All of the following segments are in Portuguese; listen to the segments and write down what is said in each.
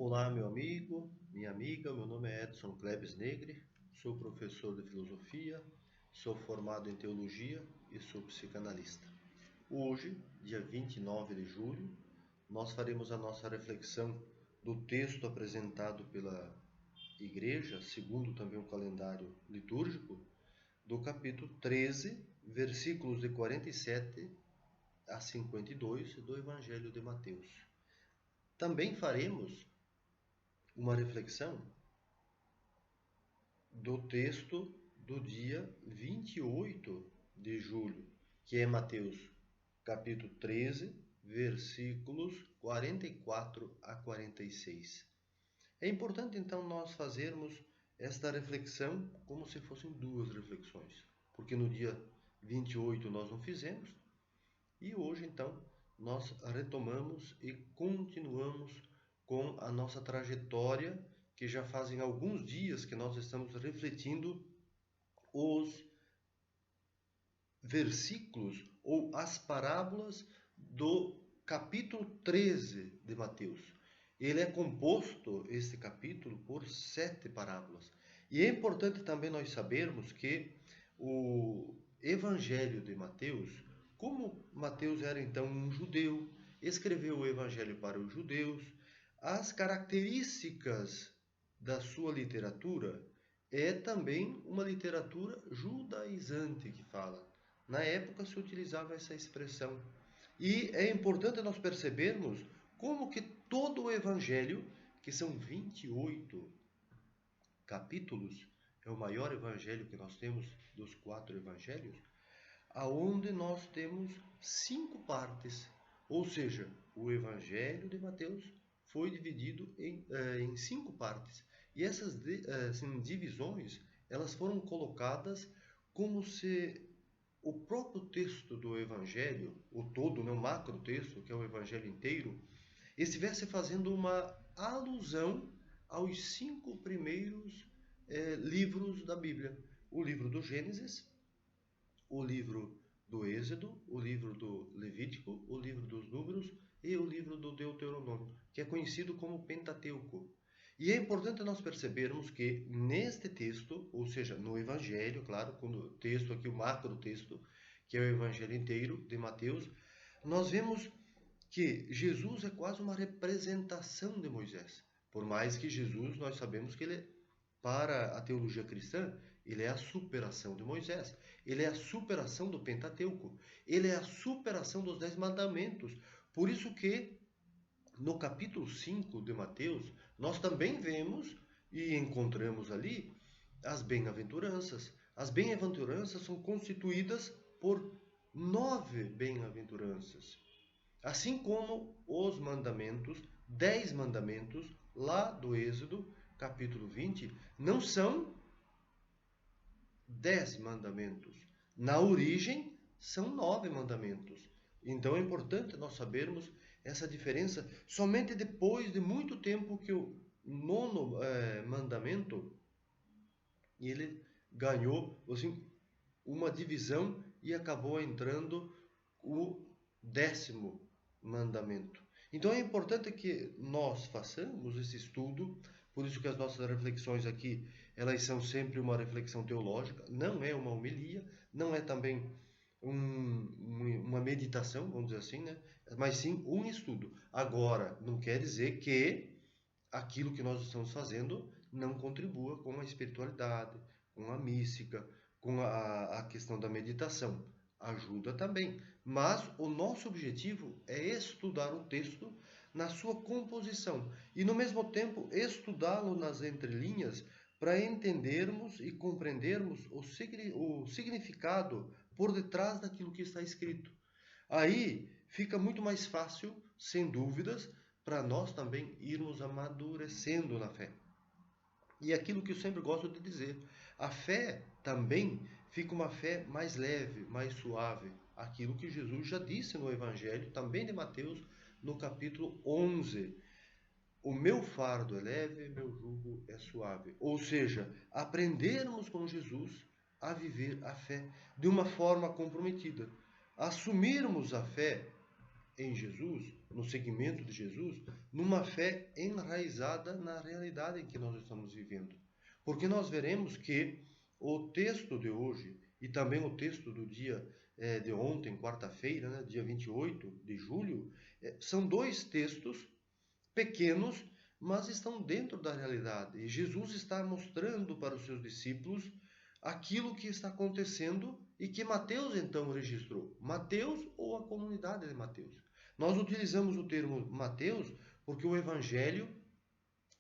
Olá, meu amigo, minha amiga, meu nome é Edson Klebs Negri, sou professor de filosofia, sou formado em teologia e sou psicanalista. Hoje, dia 29 de julho, nós faremos a nossa reflexão do texto apresentado pela Igreja, segundo também o calendário litúrgico, do capítulo 13, versículos de 47 a 52 do Evangelho de Mateus. Também faremos uma reflexão do texto do dia 28 de julho, que é Mateus capítulo 13, versículos 44 a 46. É importante então nós fazermos esta reflexão como se fossem duas reflexões, porque no dia 28 nós não fizemos e hoje então nós retomamos e continuamos com a nossa trajetória, que já fazem alguns dias que nós estamos refletindo os versículos ou as parábolas do capítulo 13 de Mateus. Ele é composto, este capítulo, por 7 parábolas. E é importante também nós sabermos que o Evangelho de Mateus, como Mateus era então um judeu, escreveu o Evangelho para os judeus, as características da sua literatura é também uma literatura judaizante que fala. Na época se utilizava essa expressão. E é importante nós percebermos como que todo o Evangelho, que são 28 capítulos, é o maior evangelho que nós temos dos 4 evangelhos, aonde nós temos 5 partes. Ou seja, o Evangelho de Mateus foi dividido em 5 partes. E essas divisões, elas foram colocadas como se o próprio texto do Evangelho, o todo, né, o macro texto, que é o Evangelho inteiro, estivesse fazendo uma alusão aos 5 primeiros livros da Bíblia. O livro do Gênesis, o livro do Êxodo, o livro do Levítico, o livro dos Números e o livro do Deuteronômio, que é conhecido como Pentateuco. E é importante nós percebermos que neste texto, ou seja, no Evangelho, claro, quando o texto aqui, o macro texto, que é o Evangelho inteiro de Mateus, nós vemos que Jesus é quase uma representação de Moisés. Por mais que Jesus, nós sabemos que ele, para a teologia cristã, ele é a superação de Moisés. Ele é a superação do Pentateuco. Ele é a superação dos 10 mandamentos. Por isso que no capítulo 5 de Mateus, nós também vemos e encontramos ali as bem-aventuranças. As bem-aventuranças são constituídas por 9 bem-aventuranças. Assim como os mandamentos, 10 mandamentos, lá do Êxodo, capítulo 20, não são 10 mandamentos. Na origem, são 9 mandamentos. Então é importante nós sabermos essa diferença. Somente depois de muito tempo que o nono mandamento, ele ganhou assim, uma divisão e acabou entrando o 10º mandamento. Então é importante que nós façamos esse estudo, por isso que as nossas reflexões aqui, elas são sempre uma reflexão teológica, não é uma homilia, não é também uma meditação, vamos dizer assim, né? Mas sim um estudo. Agora, não quer dizer que aquilo que nós estamos fazendo não contribua com a espiritualidade, com a mística, com a questão da meditação. Ajuda também. Mas o nosso objetivo é estudar o texto na sua composição e, no mesmo tempo, estudá-lo nas entrelinhas para entendermos e compreendermos o significado por detrás daquilo que está escrito. Aí fica muito mais fácil, sem dúvidas, para nós também irmos amadurecendo na fé. E aquilo que eu sempre gosto de dizer, a fé também fica uma fé mais leve, mais suave. Aquilo que Jesus já disse no Evangelho, também de Mateus, no capítulo 11. O meu fardo é leve, meu jugo é suave. Ou seja, aprendermos com Jesus a viver a fé de uma forma comprometida. Assumirmos a fé em Jesus, no seguimento de Jesus, numa fé enraizada na realidade em que nós estamos vivendo. Porque nós veremos que o texto de hoje e também o texto do dia de ontem, quarta-feira, né, dia 28 de julho, são dois textos pequenos, mas estão dentro da realidade. E Jesus está mostrando para os seus discípulos aquilo que está acontecendo e que Mateus então registrou. Mateus ou a comunidade de Mateus. Nós utilizamos o termo Mateus porque o Evangelho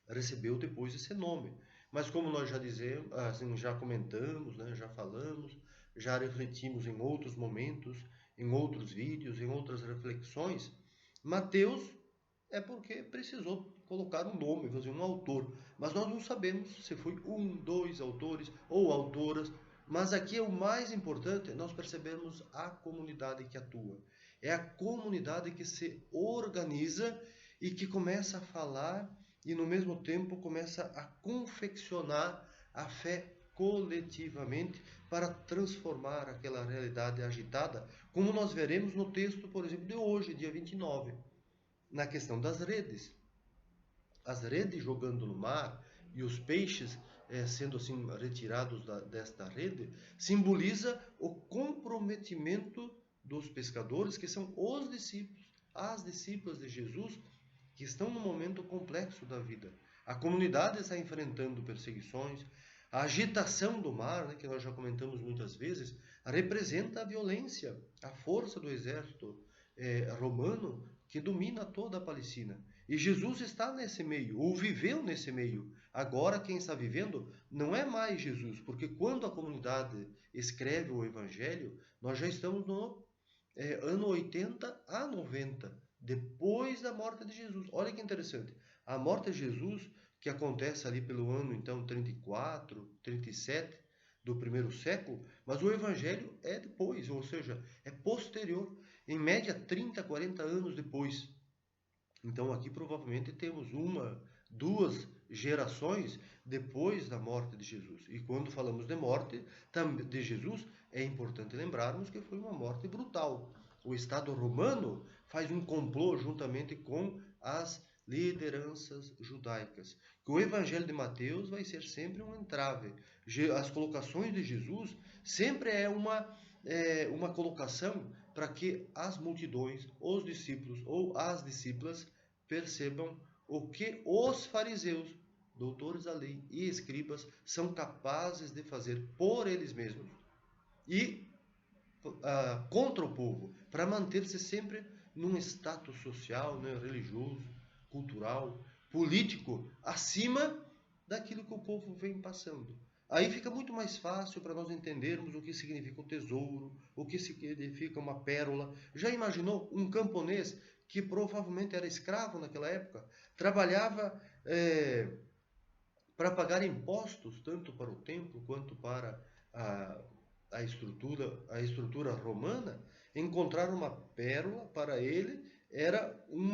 recebeu depois esse nome. Mas como nós já dizemos, assim, já comentamos, né, já falamos, já refletimos em outros momentos, em outros vídeos, em outras reflexões, Mateus é porque precisou colocar um nome, fazer um autor. Mas nós não sabemos se foi um, dois autores ou autoras. Mas aqui é o mais importante, nós percebemos a comunidade que atua. É a comunidade que se organiza e que começa a falar e no mesmo tempo começa a confeccionar a fé coletivamente para transformar aquela realidade agitada, como nós veremos no texto, por exemplo, de hoje, dia 29, na questão das redes. As redes jogando no mar e os peixes sendo assim retirados desta rede, simboliza o comprometimento dos pescadores, que são os discípulos, as discípulas de Jesus, que estão no momento complexo da vida. A comunidade está enfrentando perseguições, a agitação do mar, né, que nós já comentamos muitas vezes, representa a violência, a força do exército romano que domina toda a Palestina. E Jesus está nesse meio, ou viveu nesse meio. Agora quem está vivendo não é mais Jesus, porque quando a comunidade escreve o Evangelho, nós já estamos no ano 80 a 90, depois da morte de Jesus. Olha que interessante. A morte de Jesus, que acontece ali pelo ano, então, 34, 37 do primeiro século, mas o Evangelho é depois, ou seja, é posterior, em média 30, 40 anos depois. Então aqui provavelmente temos uma, duas gerações depois da morte de Jesus. E quando falamos de morte de Jesus, é importante lembrarmos que foi uma morte brutal. O Estado romano faz um complô juntamente com as lideranças judaicas. Que o Evangelho de Mateus vai ser sempre um entrave. As colocações de Jesus sempre é uma colocação para que as multidões, os discípulos ou as discípulas percebam o que os fariseus, doutores da lei e escribas são capazes de fazer por eles mesmos e contra o povo, para manter-se sempre num status social, né, religioso, cultural, político, acima daquilo que o povo vem passando. Aí fica muito mais fácil para nós entendermos o que significa o tesouro, o que significa uma pérola. Já imaginou um camponês que provavelmente era escravo naquela época, trabalhava para pagar impostos, tanto para o templo quanto para a estrutura romana, encontrar uma pérola para ele era um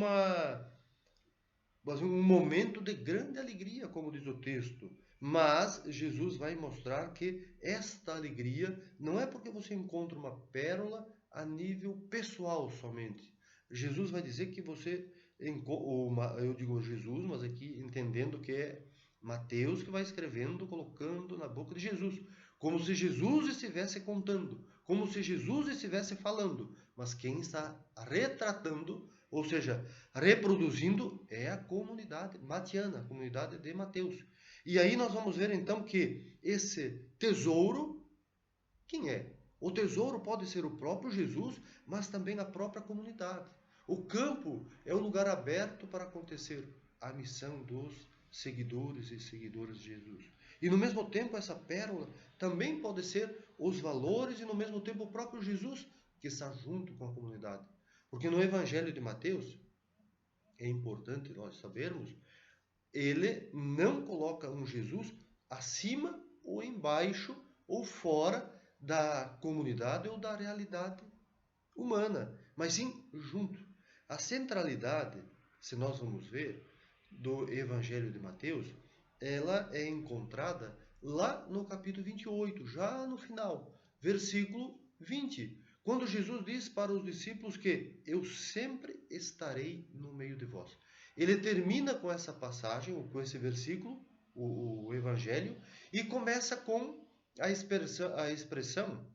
momento de grande alegria, como diz o texto. Mas Jesus vai mostrar que esta alegria não é porque você encontra uma pérola a nível pessoal somente. Jesus vai dizer que você, eu digo Jesus, mas aqui entendendo que é Mateus que vai escrevendo, colocando na boca de Jesus, como se Jesus estivesse contando, como se Jesus estivesse falando, mas quem está retratando, ou seja, reproduzindo, é a comunidade matiana, a comunidade de Mateus. E aí nós vamos ver então que esse tesouro, quem é? O tesouro pode ser o próprio Jesus, mas também a própria comunidade. O campo é o lugar aberto para acontecer a missão dos seguidores e seguidoras de Jesus. E no mesmo tempo essa pérola também pode ser os valores e no mesmo tempo o próprio Jesus que está junto com a comunidade. Porque no Evangelho de Mateus, é importante nós sabermos, ele não coloca um Jesus acima ou embaixo ou fora da comunidade ou da realidade humana, mas sim junto. A centralidade, se nós vamos ver, do Evangelho de Mateus, ela é encontrada lá no capítulo 28, já no final, versículo 20, Quando Jesus diz para os discípulos que eu sempre estarei no meio de vós. Ele termina com essa passagem, com esse versículo, o Evangelho, e começa com a expressão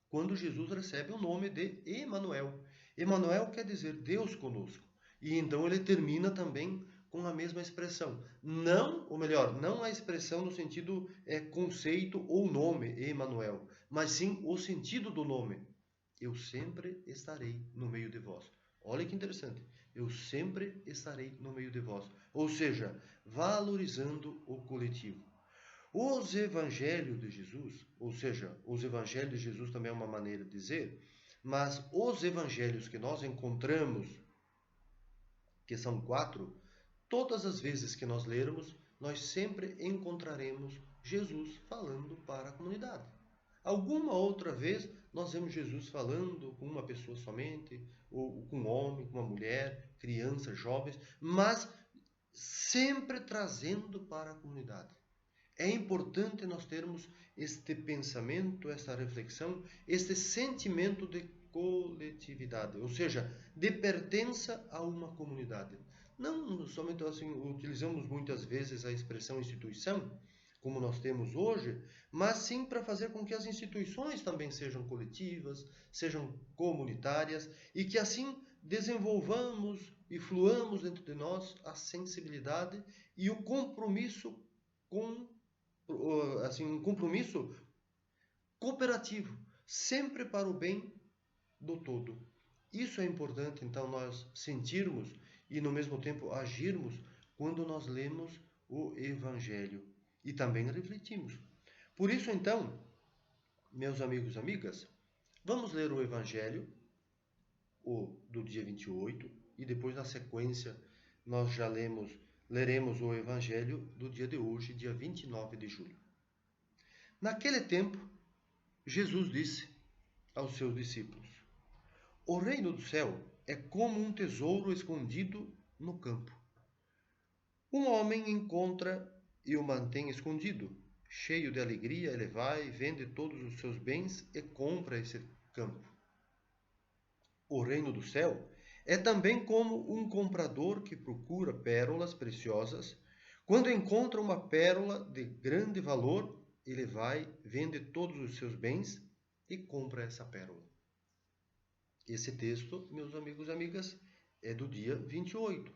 quando Jesus recebe o nome de Emanuel. Emanuel quer dizer Deus conosco. E então ele termina também com a mesma expressão. Não, ou melhor, não a expressão no sentido conceito ou nome, Emanuel, mas sim o sentido do nome. Eu sempre estarei no meio de vós. Olha que interessante. Eu sempre estarei no meio de vós. Ou seja, valorizando o coletivo. Os evangelhos de Jesus, ou seja, os evangelhos de Jesus também é uma maneira de dizer, mas os evangelhos que nós encontramos, que são 4, todas as vezes que nós lermos, nós sempre encontraremos Jesus falando para a comunidade. Alguma outra vez nós vemos Jesus falando com uma pessoa somente, ou com um homem, com uma mulher, crianças, jovens, mas sempre trazendo para a comunidade. É importante nós termos este pensamento, esta reflexão, este sentimento de coletividade, ou seja, de pertença a uma comunidade. Não somente assim, utilizamos muitas vezes a expressão instituição, como nós temos hoje, mas sim para fazer com que as instituições também sejam coletivas, sejam comunitárias e que assim desenvolvamos e fluamos dentro de nós a sensibilidade e o compromisso com assim, um compromisso cooperativo, sempre para o bem do todo. Isso é importante, então, nós sentirmos e, no mesmo tempo, agirmos quando nós lemos o Evangelho e também refletimos. Por isso, então, meus amigos e amigas, vamos ler o Evangelho do dia 28 e depois, na sequência, nós já leremos o Evangelho do dia de hoje, dia 29 de julho. Naquele tempo, Jesus disse aos seus discípulos: o reino do céu é como um tesouro escondido no campo. Um homem encontra e o mantém escondido. Cheio de alegria, ele vai, vende todos os seus bens e compra esse campo. O reino do céu é também como um comprador que procura pérolas preciosas. Quando encontra uma pérola de grande valor, ele vai, vende todos os seus bens e compra essa pérola. Esse texto, meus amigos e amigas, é do dia 28.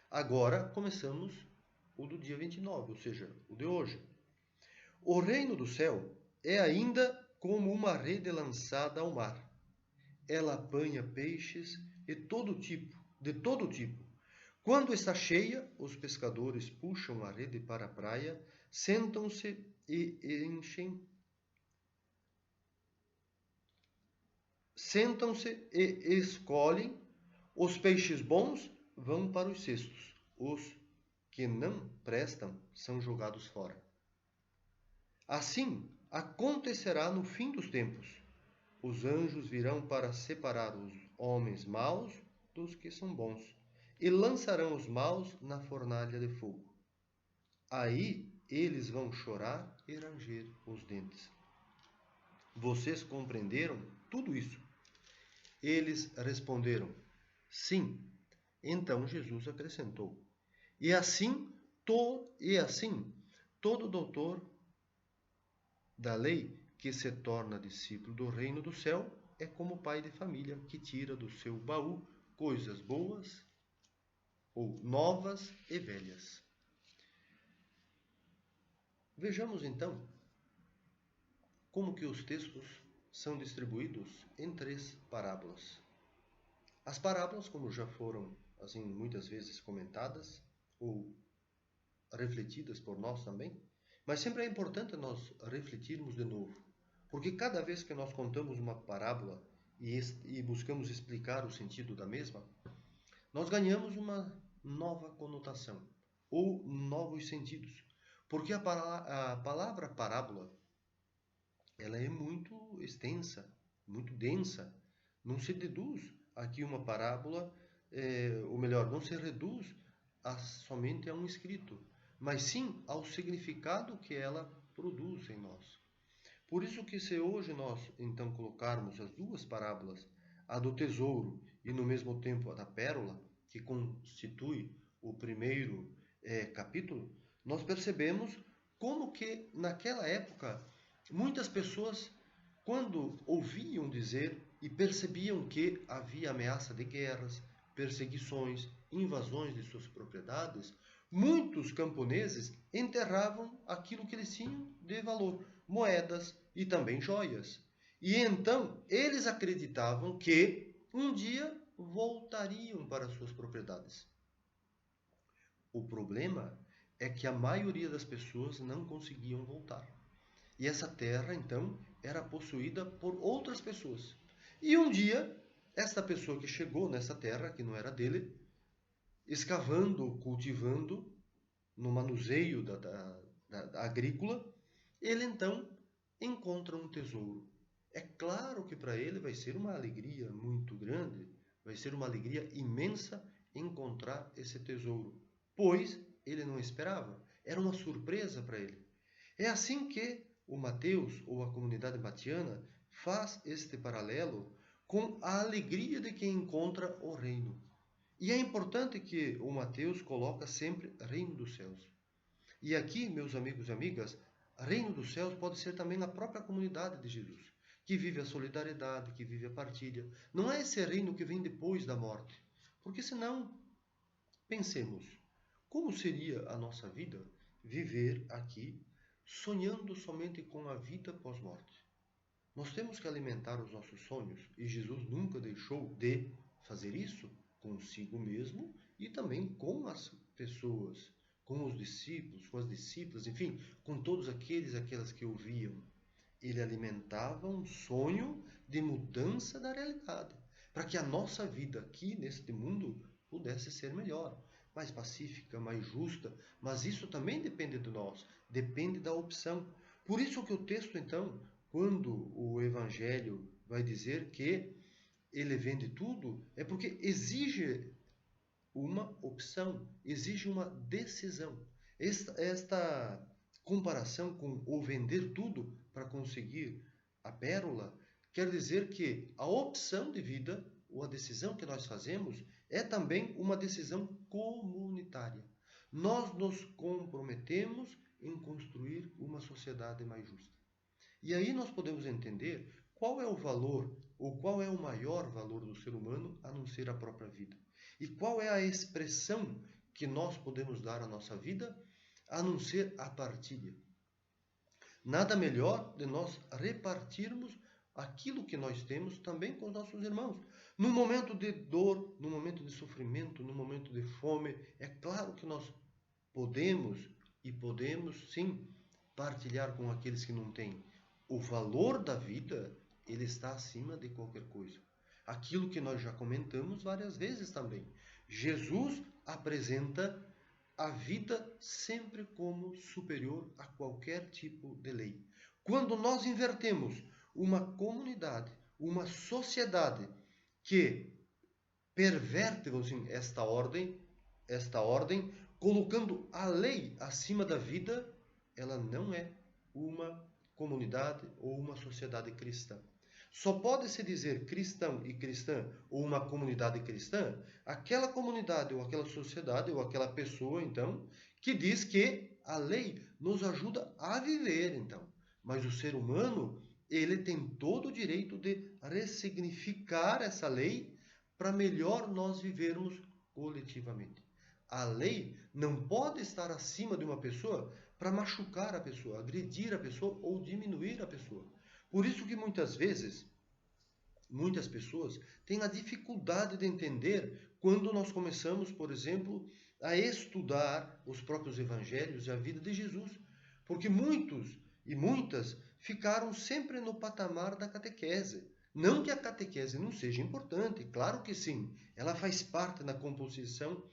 Agora começamos o do dia 29, ou seja, o de hoje. O reino do céu é ainda como uma rede lançada ao mar. Ela apanha peixes de todo tipo. Quando está cheia, os pescadores puxam a rede para a praia, sentam-se e escolhem. Os peixes bons vão para os cestos. Os que não prestam são jogados fora. Assim acontecerá no fim dos tempos. Os anjos virão para separar os homens maus dos que são bons e lançarão os maus na fornalha de fogo. Aí eles vão chorar e ranger os dentes. Vocês compreenderam tudo isso? Eles responderam: sim. Então Jesus acrescentou: E assim, todo doutor da lei que se torna discípulo do reino do céu é como pai de família que tira do seu baú coisas boas ou novas e velhas. Vejamos então como que os textos são distribuídos em 3 parábolas. As parábolas, como já foram assim muitas vezes comentadas ou refletidas por nós também, mas sempre é importante nós refletirmos de novo, porque cada vez que nós contamos uma parábola e buscamos explicar o sentido da mesma, nós ganhamos uma nova conotação ou novos sentidos, porque a palavra parábola ela é muito extensa, muito densa. Não se deduz aqui uma parábola, ou melhor, não se reduz somente a um escrito, mas sim ao significado que ela produz em nós. Por isso que se hoje nós então colocarmos as duas parábolas, a do tesouro e no mesmo tempo a da pérola, que constitui o primeiro capítulo, nós percebemos como que naquela época muitas pessoas, quando ouviam dizer e percebiam que havia ameaça de guerras, perseguições, invasões de suas propriedades, muitos camponeses enterravam aquilo que eles tinham de valor, moedas e também joias. E então eles acreditavam que um dia voltariam para suas propriedades. O problema é que a maioria das pessoas não conseguiam voltar. E essa terra, então, era possuída por outras pessoas. E um dia, esta pessoa que chegou nessa terra, que não era dele, escavando, cultivando, no manuseio da agrícola, ele então encontra um tesouro. É claro que para ele vai ser uma alegria muito grande, vai ser uma alegria imensa encontrar esse tesouro, pois ele não esperava, era uma surpresa para ele. É assim que o Mateus, ou a comunidade batiana, faz este paralelo com a alegria de quem encontra o reino. E é importante que o Mateus coloca sempre reino dos céus. E aqui, meus amigos e amigas, reino dos céus pode ser também a própria comunidade de Jesus, que vive a solidariedade, que vive a partilha. Não é esse reino que vem depois da morte. Porque senão, pensemos, como seria a nossa vida viver aqui sonhando somente com a vida pós-morte? Nós temos que alimentar os nossos sonhos e Jesus nunca deixou de fazer isso consigo mesmo e também com as pessoas, com os discípulos, com as discípulas, enfim, com todos aquelas que ouviam. Ele alimentava um sonho de mudança da realidade, para que a nossa vida aqui neste mundo pudesse ser melhor, mais pacífica, mais justa, mas isso também depende de nós, depende da opção. Por isso que o texto, então, quando o Evangelho vai dizer que ele vende tudo, é porque exige uma opção, exige uma decisão. Esta comparação com o vender tudo para conseguir a pérola quer dizer que a opção de vida, ou a decisão que nós fazemos, é também uma decisão comunitária. Nós nos comprometemos em construir uma sociedade mais justa. E aí nós podemos entender qual é o valor, ou qual é o maior valor do ser humano a não ser a própria vida. E qual é a expressão que nós podemos dar à nossa vida a não ser a partilha. Nada melhor de nós repartirmos aquilo que nós temos também com os nossos irmãos. No momento de dor, no momento de sofrimento, no momento de fome, é claro que nós podemos sim partilhar com aqueles que não têm. O valor da vida, ele está acima de qualquer coisa. Aquilo que nós já comentamos várias vezes também. Jesus apresenta a vida sempre como superior a qualquer tipo de lei. Quando nós invertemos uma comunidade, uma sociedade que perverte, vamos dizer, esta ordem, colocando a lei acima da vida, ela não é uma comunidade ou uma sociedade cristã. Só pode se dizer cristão e cristã ou uma comunidade cristã aquela comunidade ou aquela sociedade ou aquela pessoa, então, que diz que a lei nos ajuda a viver, então. Mas o ser humano, ele tem todo o direito de ressignificar essa lei para melhor nós vivermos coletivamente. A lei não pode estar acima de uma pessoa para machucar a pessoa, agredir a pessoa ou diminuir a pessoa. Por isso que muitas vezes, muitas pessoas têm a dificuldade de entender quando nós começamos, por exemplo, a estudar os próprios evangelhos e a vida de Jesus. Porque muitos e muitas ficaram sempre no patamar da catequese. Não que a catequese não seja importante, claro que sim, ela faz parte da composição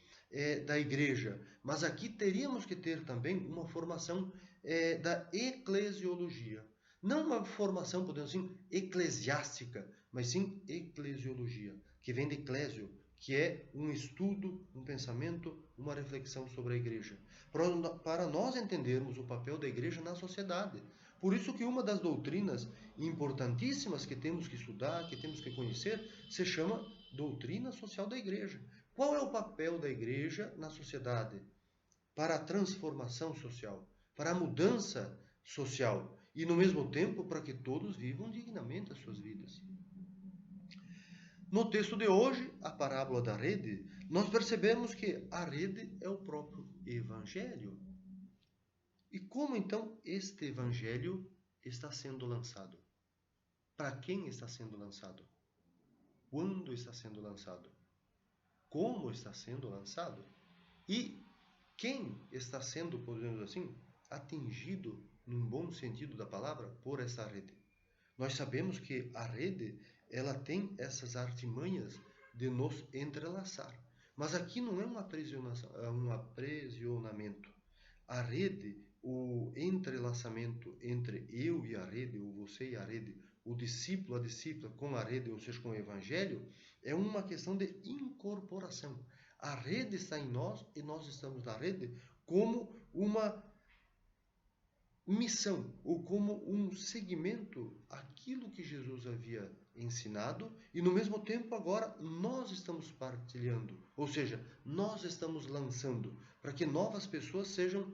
da igreja, mas aqui teríamos que ter também uma formação da eclesiologia. Não uma formação, podemos dizer, eclesiástica, mas sim eclesiologia, que vem de eclésio, que é um estudo, um pensamento, uma reflexão sobre a igreja. Para nós entendermos o papel da igreja na sociedade. Por isso que uma das doutrinas importantíssimas que temos que estudar, que temos que conhecer, se chama doutrina social da igreja. Qual é o papel da igreja na sociedade? Para a transformação social, para a mudança social e, no mesmo tempo, para que todos vivam dignamente as suas vidas. No texto de hoje, a parábola da rede, nós percebemos que a rede é o próprio Evangelho. E como então este Evangelho está sendo lançado? Para quem está sendo lançado? Quando está sendo lançado? Como está sendo lançado? E quem está sendo, podemos dizer assim, atingido, num bom sentido da palavra, por essa rede? Nós sabemos que a rede, ela tem essas artimanhas de nos entrelaçar. Mas aqui não é um aprisionamento. A rede, o entrelaçamento entre eu e a rede, ou você e a rede, o discípulo, a discípula com a rede, ou seja, com o Evangelho, é uma questão de incorporação. A rede está em nós e nós estamos na rede como uma missão, ou como um segmento àquilo que Jesus havia ensinado, e no mesmo tempo agora nós estamos partilhando, ou seja, nós estamos lançando para que novas pessoas sejam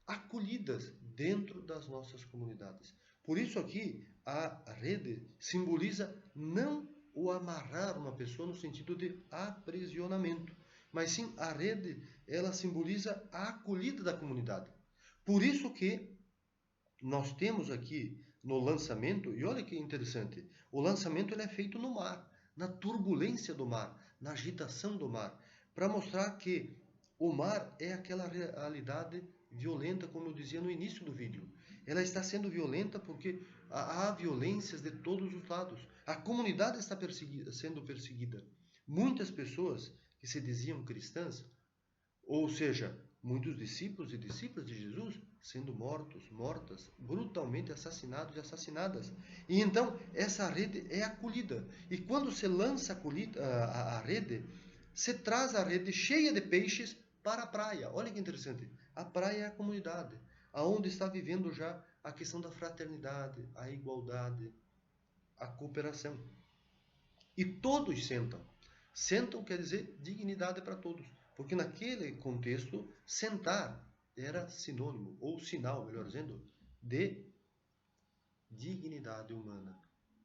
acolhidas dentro das nossas comunidades. Por isso aqui a rede simboliza não o amarrar uma pessoa no sentido de aprisionamento, mas sim a rede, ela simboliza a acolhida da comunidade. Por isso que nós temos aqui no lançamento, e olha que interessante, o lançamento ele é feito no mar, na turbulência do mar, na agitação do mar, para mostrar que o mar é aquela realidade violenta, como eu dizia no início do vídeo. Ela está sendo violenta porque há violências de todos os lados. A comunidade está sendo perseguida. Muitas pessoas que se diziam cristãs, ou seja, muitos discípulos e discípulas de Jesus sendo mortas, brutalmente assassinados e assassinadas. E então essa rede é acolhida. E quando se lança a rede, se traz a rede cheia de peixes para a praia. Olha que interessante. A praia é a comunidade, aonde está vivendo já a questão da fraternidade, a igualdade, a cooperação. E todos sentam. Sentam quer dizer dignidade para todos. Porque naquele contexto, sentar era sinônimo, ou sinal, melhor dizendo, de dignidade humana.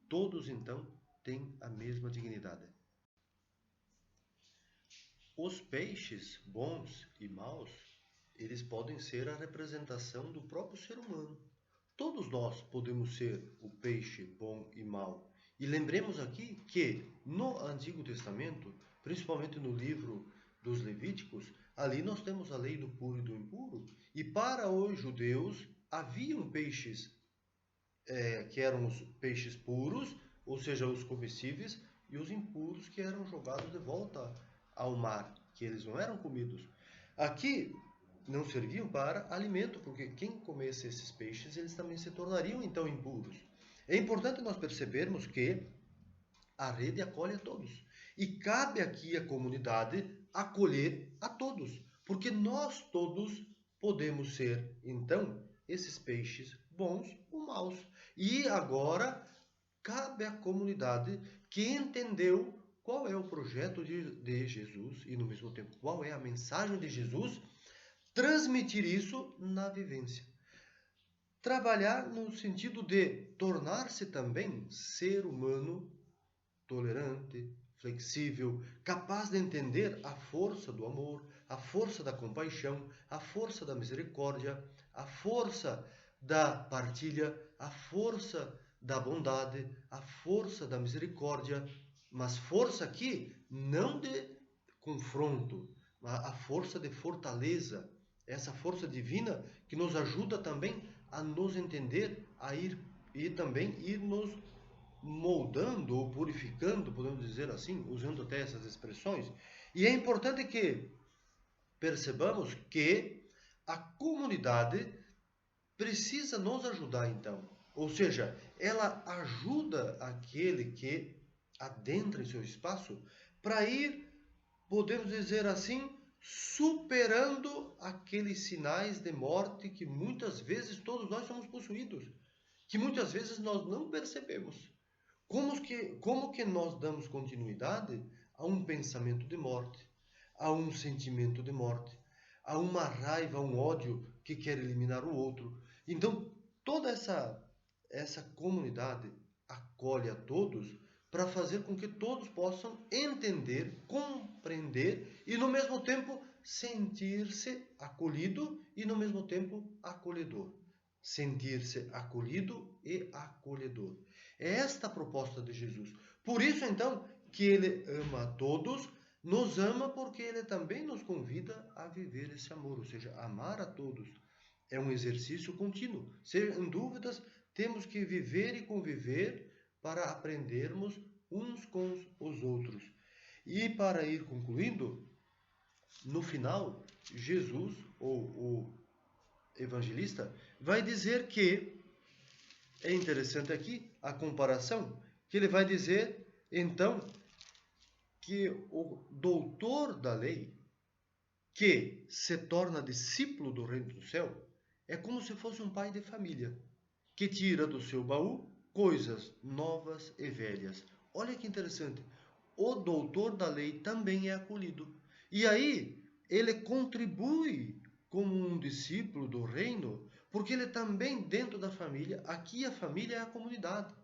Todos, então, têm a mesma dignidade. Os peixes bons e maus, eles podem ser a representação do próprio ser humano. Todos nós podemos ser o peixe bom e mau. E lembremos aqui que no Antigo Testamento, principalmente no livro dos Levíticos, ali nós temos a lei do puro e do impuro. E para os judeus haviam peixes que eram os peixes puros, ou seja, os comestíveis, e os impuros que eram jogados de volta ao mar, que eles não eram comidos. Aqui não serviam para alimento, porque quem comesse esses peixes, eles também se tornariam então impuros. É importante nós percebermos que a rede acolhe a todos. E cabe aqui à comunidade acolher a todos, porque nós todos podemos ser, então, esses peixes bons ou maus. E agora cabe à comunidade que entendeu qual é o projeto de Jesus e, no mesmo tempo, qual é a mensagem de Jesus, transmitir isso na vivência. Trabalhar no sentido de tornar-se também ser humano tolerante, flexível, capaz de entender a força do amor, a força da compaixão, a força da misericórdia, a força da partilha, a força da bondade, a força da misericórdia, mas força aqui não de confronto, mas a força de fortaleza, essa força divina que nos ajuda também a nos entender, a ir e também ir nos moldando ou purificando, podemos dizer assim, usando até essas expressões. E é importante que percebamos que a comunidade precisa nos ajudar então. Ou seja, ela ajuda aquele que adentra em seu espaço para ir, podemos dizer assim, superando aqueles sinais de morte que muitas vezes todos nós somos possuídos, que muitas vezes nós não percebemos. Como que nós damos continuidade a um pensamento de morte, a um sentimento de morte, a uma raiva, a um ódio que quer eliminar o outro? Então, toda essa comunidade acolhe a todos para fazer com que todos possam entender, compreender e, no mesmo tempo, sentir-se acolhido e, no mesmo tempo, acolhedor. Sentir-se acolhido e acolhedor. É esta a proposta de Jesus. Por isso, então, que ele ama a todos, nos ama porque ele também nos convida a viver esse amor, ou seja, amar a todos. É um exercício contínuo. Sem dúvidas, temos que viver e conviver para aprendermos uns com os outros. E para ir concluindo, no final, Jesus, ou o evangelista, vai dizer que, é interessante aqui a comparação, que ele vai dizer, então, que o doutor da lei, que se torna discípulo do reino do céu, é como se fosse um pai de família, que tira do seu baú coisas novas e velhas. Olha que interessante. O doutor da lei também é acolhido. E aí, ele contribui como um discípulo do reino, porque ele também dentro da família, aqui a família é a comunidade.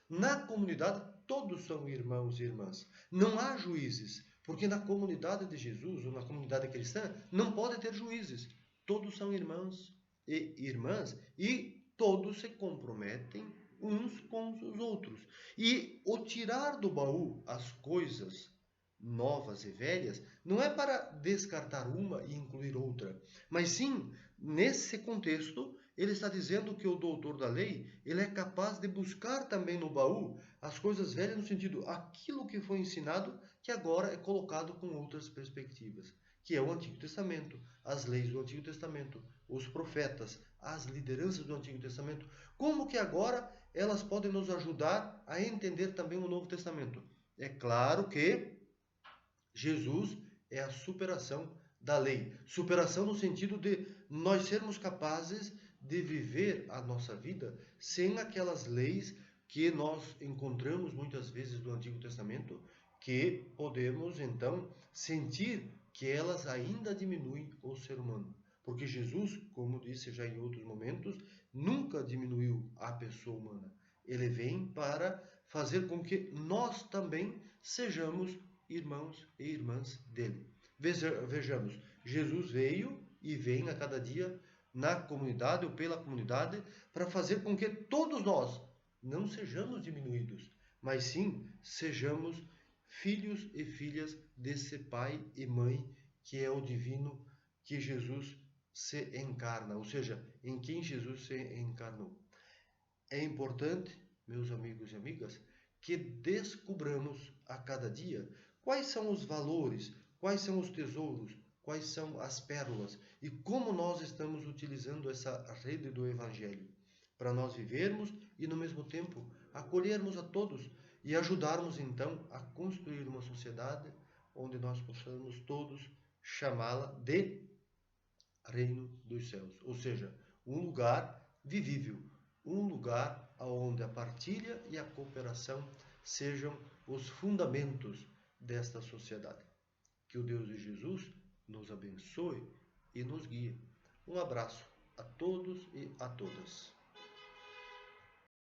Na comunidade, todos são irmãos e irmãs. Não há juízes, porque na comunidade de Jesus, ou na comunidade cristã, não pode ter juízes. Todos são irmãos e irmãs e todos se comprometem uns com os outros. E o tirar do baú as coisas novas e velhas não é para descartar uma e incluir outra, mas sim, nesse contexto, ele está dizendo que o doutor da lei, ele é capaz de buscar também no baú as coisas velhas no sentido, aquilo que foi ensinado, que agora é colocado com outras perspectivas, que é o Antigo Testamento, as leis do Antigo Testamento, os profetas, as lideranças do Antigo Testamento, como que agora elas podem nos ajudar a entender também o Novo Testamento. É claro que Jesus é a superação da lei. Superação no sentido de nós sermos capazes de viver a nossa vida sem aquelas leis que nós encontramos muitas vezes do Antigo Testamento, que podemos então sentir que elas ainda diminuem o ser humano. Porque Jesus, como disse já em outros momentos, nunca diminuiu a pessoa humana. Ele vem para fazer com que nós também sejamos irmãos e irmãs dele. Vejamos, Jesus veio e vem a cada dia na comunidade ou pela comunidade para fazer com que todos nós não sejamos diminuídos, mas sim sejamos filhos e filhas desse pai e mãe que é o divino, que Jesus se encarna, ou seja, em quem Jesus se encarnou. É importante, meus amigos e amigas, que descubramos a cada dia quais são os valores, quais são os tesouros, quais são as pérolas e como nós estamos utilizando essa rede do Evangelho para nós vivermos e, no mesmo tempo, acolhermos a todos e ajudarmos, então, a construir uma sociedade onde nós possamos todos chamá-la de Reino dos Céus, ou seja, um lugar vivível, um lugar onde a partilha e a cooperação sejam os fundamentos desta sociedade. Que o Deus de Jesus nos abençoe e nos guie. Um abraço a todos e a todas.